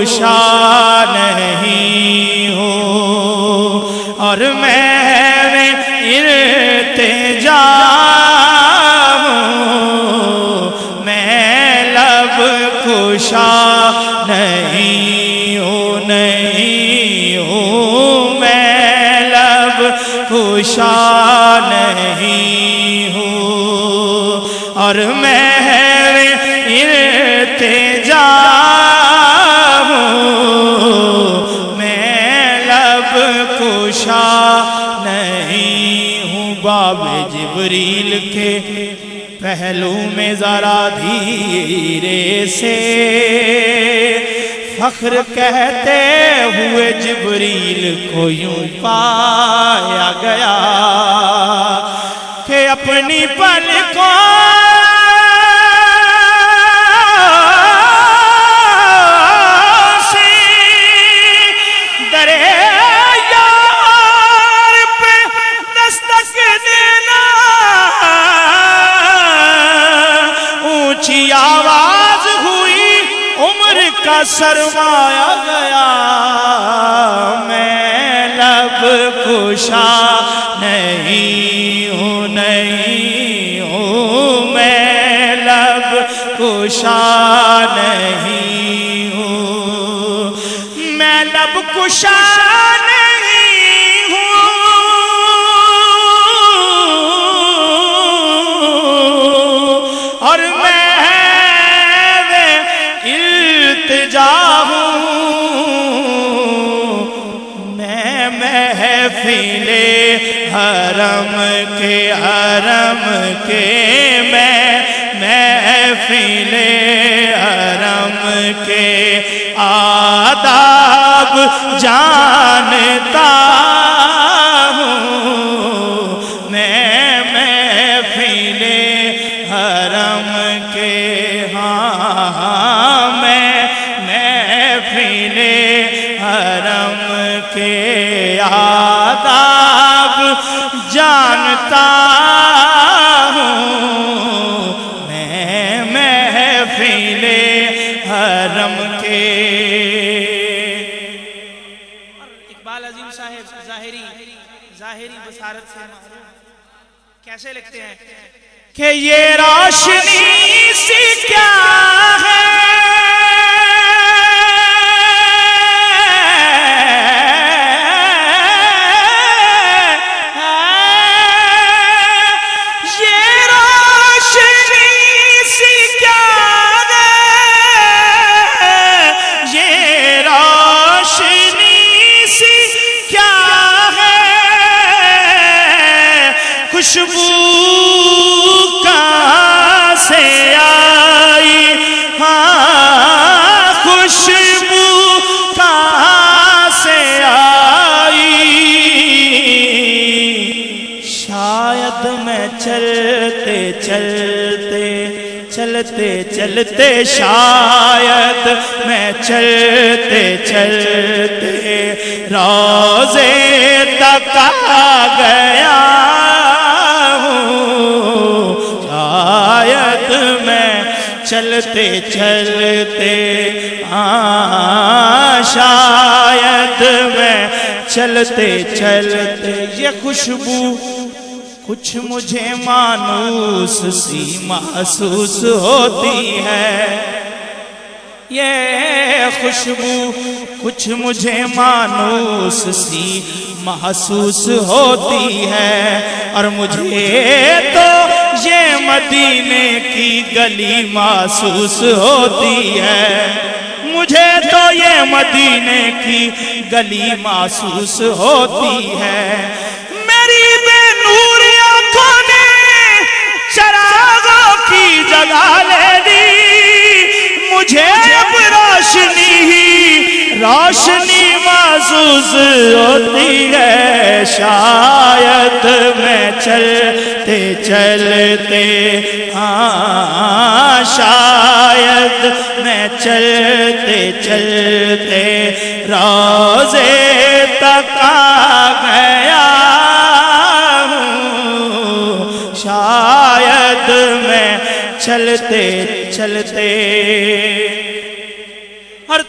کشا نہیں ہوں اور میں التجا ہوں، میں لب کشا نہیں ہوں، نہیں ہوں، میں لب کشا نہیں ہوں اور میں التجا ہوں، میں لب کشا نہیں ہوں۔ باب جبریل کے پہلو میں ذرا دھیرے سے فخر کہتے ہوئے جبریل کو یوں پایا گیا کہ اپنی پلکوں سے درے یار پہ دستک دینا، اونچی آواز ہوئی، عمر کا سرمایا گیا، میں لب کشا نہیں ہوں، نہیں ہوں، میں لب کشا نہیں ہوں، میں لب کشا نہیں ہوں اور میں التجا ہوں، میں محفل حرم کے میں محفل حرم کے آداب جانتا ہوں، میں محفل حرم کے ہاں میں محفل حرم کے آداب جانتا ہوں، میں محفل حرم کے۔ اقبال عظیم صاحب ظاہری بصارت سے معروف کیسے لکھتے ہیں کہ یہ روشنی سی کیا ہے، خوشبو کہاں سے آئی، ہاں خوشبو کہاں سے آئی، شاید میں چلتے شاید میں چلتے روضے تک آ گیا ہوں، شاید میں چلتے شاید میں چلتے یہ خوشبو کچھ مجھے مانوس سی محسوس ہوتی ہے، یہ خوشبو کچھ مجھے مانوس سی محسوس ہوتی ہے اور مجھے تو یہ مدینے کی گلی محسوس ہوتی ہے، مجھے تو یہ مدینے کی گلی محسوس ہوتی ہے، میری بے نور آنکھوں نے چراغوں کی جگہ لے لی، مجھے اب روشنی محسوس ہوتی ہے، شاید میں چلتے شاید میں چلتے روضے تک آ گیا ہوں، شاید میں چلتے اور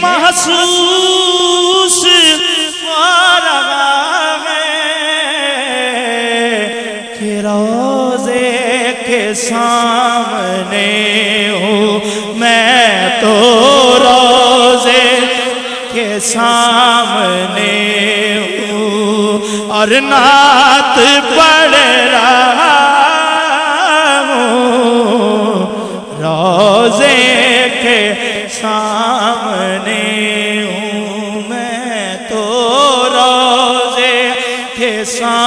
محسوس ہو رہا ہے کہ روضے کے سامنے ہوں میں تو روضے کے سامنے ہوں اور نعت پڑھ رہا ہوں روضے کے سامنے ہوں میں تو روضے کے سامنے